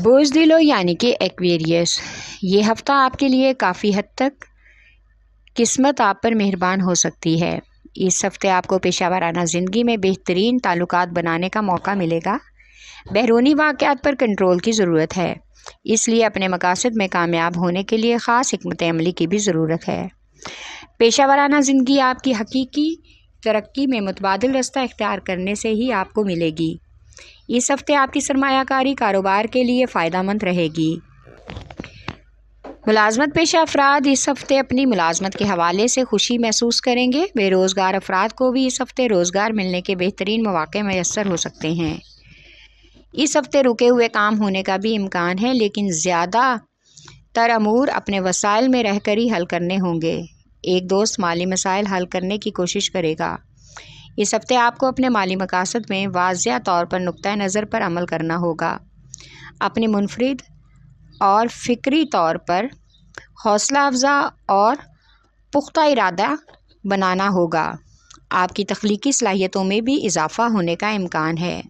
بوزدلو یعنی کہ ایکویریس، یہ ہفتہ آپ کے لیے کافی حد تک قسمت آپ پر مہربان ہو سکتی ہے۔ اس ہفتے آپ کو پیشہ ورانہ زندگی میں بہترین تعلقات بنانے کا موقع ملے گا۔ بیرونی واقعات پر کنٹرول کی ضرورت ہے، اس لیے اپنے مقاصد میں کامیاب ہونے کے لیے خاص حکمت عملی کی بھی ضرورت ہے۔ پیشہ ورانہ زندگی آپ کی حقیقی ترقی میں متبادل رستہ اختیار کرنے سے ہی آپ کو ملے گی۔ اس ہفتے آپ کی سرمایہ کاری کاروبار کے لیے فائدہ مند رہے گی۔ ملازمت پیشہ افراد اس ہفتے اپنی ملازمت کے حوالے سے خوشی محسوس کریں گے۔ بے روزگار افراد کو بھی اس ہفتے روزگار ملنے کے بہترین مواقع میسر ہو سکتے ہیں۔ اس ہفتے رکے ہوئے کام ہونے کا بھی امکان ہے، لیکن زیادہ تر امور اپنے وسائل میں رہ کر ہی حل کرنے ہوں گے۔ ایک دوست مالی مسائل حل کرنے کی کوشش کرے گا۔ اس ہفتے آپ کو اپنے مالی مقاصد میں واضح طور پر نقطۂ نظر پر عمل کرنا ہوگا۔ اپنی منفرد اور فکری طور پر حوصلہ افزا اور پختہ ارادہ بنانا ہوگا۔ آپ کی تخلیقی صلاحیتوں میں بھی اضافہ ہونے کا امکان ہے۔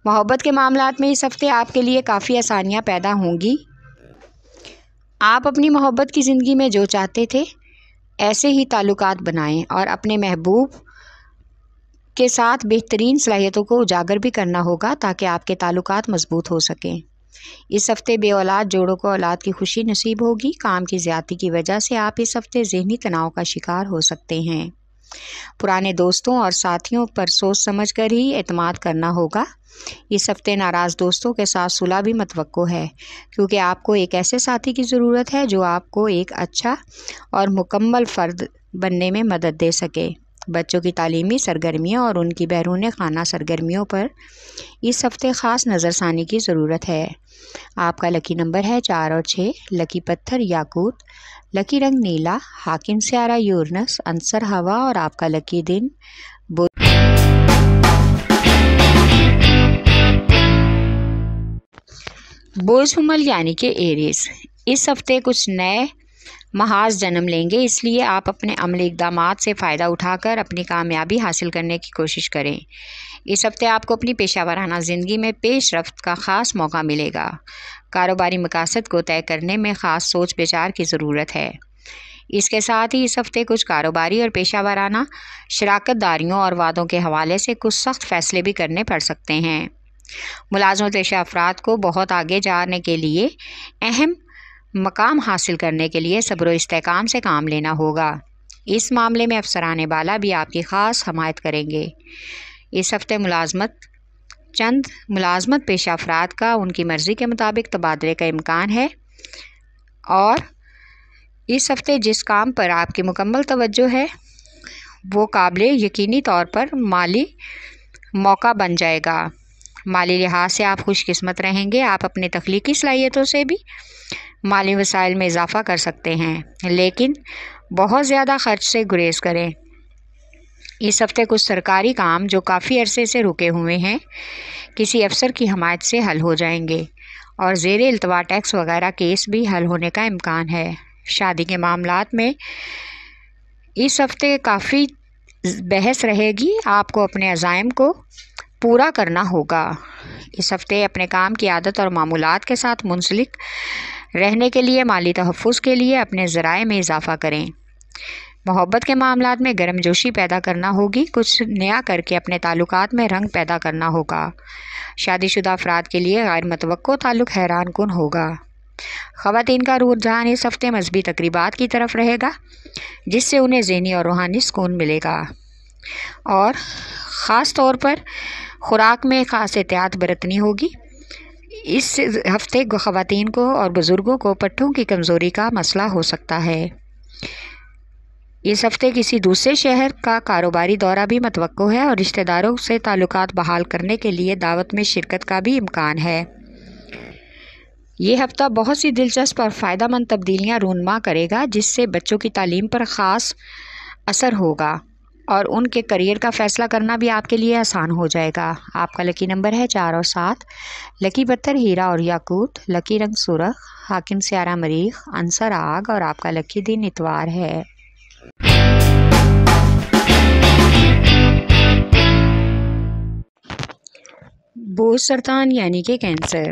محبت کے معاملات میں اس ہفتے آپ کے لیے کافی آسانیاں پیدا ہوں گی۔ آپ اپنی محبت کی زندگی میں جو چاہتے تھے ایسے ہی تعلقات بنائیں اور اپنے محبوب کے ساتھ بہترین صلاحیتوں کو اجاگر بھی کرنا ہوگا تاکہ آپ کے تعلقات مضبوط ہو سکیں۔ اس ہفتے بے اولاد جوڑوں کو اولاد کی خوشی نصیب ہوگی۔ کام کی زیادتی کی وجہ سے آپ اس ہفتے ذہنی تناؤ کا شکار ہو سکتے ہیں۔ پرانے دوستوں اور ساتھیوں پر سوچ سمجھ کر ہی اعتماد کرنا ہوگا۔ اس ہفتے ناراض دوستوں کے ساتھ صلح بھی متوقع ہے، کیونکہ آپ کو ایک ایسے ساتھی کی ضرورت ہے جو آپ کو ایک اچھا اور مکمل فرد بننے میں مدد دے سکے۔ بچوں کی تعلیمی سرگرمیوں اور ان کی بیرون خانہ سرگرمیوں پر اس ہفتے خاص نظر ثانی کی ضرورت ہے۔ آپ کا لکی نمبر ہے 4 اور 6، لکی پتھر یاقوت، لکی رنگ نیلا، حاکم سیارہ یورنس، عنصر ہوا اور آپ کا لکی دن بوز حمل یعنی کہ ایریز، اس ہفتے کچھ نئے محاذ جنم لیں گے، اس لیے آپ اپنے عملی اقدامات سے فائدہ اٹھا کر اپنی کامیابی حاصل کرنے کی کوشش کریں۔ اس ہفتے آپ کو اپنی پیشہ ورانہ زندگی میں پیش رفت کا خاص موقع ملے گا۔ کاروباری مقاصد کو طے کرنے میں خاص سوچ بچار کی ضرورت ہے۔ اس کے ساتھ ہی اس ہفتے کچھ کاروباری اور پیشہ ورانہ شراکت داریوں اور وعدوں کے حوالے سے کچھ سخت فیصلے بھی کرنے پڑ سکتے ہیں۔ ملازمت پیشہ افراد کو بہت آگے جانے کے لیے اہم مقام حاصل کرنے کے لیے صبر و استحکام سے کام لینا ہوگا۔ اس معاملے میں افسران بالا بھی آپ کی خاص حمایت کریں گے۔ اس ہفتے ملازمت پیشہ افراد کا ان کی مرضی کے مطابق تبادلے کا امکان ہے، اور اس ہفتے جس کام پر آپ کی مکمل توجہ ہے وہ قابل یقینی طور پر مالی موقع بن جائے گا۔ مالی لحاظ سے آپ خوش قسمت رہیں گے۔ آپ اپنی تخلیقی صلاحیتوں سے بھی مالی وسائل میں اضافہ کر سکتے ہیں، لیکن بہت زیادہ خرچ سے گریز کریں۔ اس ہفتے کچھ سرکاری کام جو کافی عرصے سے رکے ہوئے ہیں کسی افسر کی حمایت سے حل ہو جائیں گے، اور زیر التوا ٹیکس وغیرہ کیس بھی حل ہونے کا امکان ہے۔ شادی کے معاملات میں اس ہفتے کافی بحث رہے گی۔ آپ کو اپنے عزائم کو پورا کرنا ہوگا۔ اس ہفتے اپنے کام کی عادت اور معمولات کے ساتھ منسلک رہنے کے لیے مالی تحفظ کے لیے اپنے ذرائع میں اضافہ کریں۔ محبت کے معاملات میں گرم جوشی پیدا کرنا ہوگی، کچھ نیا کر کے اپنے تعلقات میں رنگ پیدا کرنا ہوگا۔ شادی شدہ افراد کے لیے غیر متوقع تعلق حیران کن ہوگا۔ خواتین کا رجحان اس ہفتے مذہبی تقریبات کی طرف رہے گا، جس سے انہیں ذہنی اور روحانی سکون ملے گا، اور خاص طور پر خوراک میں خاص احتیاط برتنی ہوگی۔ اس ہفتے خواتین کو اور بزرگوں کو پٹھوں کی کمزوری کا مسئلہ ہو سکتا ہے۔ اس ہفتے کسی دوسرے شہر کا کاروباری دورہ بھی متوقع ہے، اور رشتہ داروں سے تعلقات بحال کرنے کے لیے دعوت میں شرکت کا بھی امکان ہے۔ یہ ہفتہ بہت سی دلچسپ اور فائدہ مند تبدیلیاں رونما کرے گا، جس سے بچوں کی تعلیم پر خاص اثر ہوگا، اور ان کے کریئر کا فیصلہ کرنا بھی آپ کے لیے آسان ہو جائے گا۔ آپ کا لکی نمبر ہے 4 اور 7، لکی پتھر ہیرا اور یاقوت، لکی رنگ سرخ، حاکم سیارہ مریخ، عنصر آگ اور آپ کا لکی دن اتوار ہے۔ بوز سرطان یعنی کہ کینسر،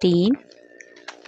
3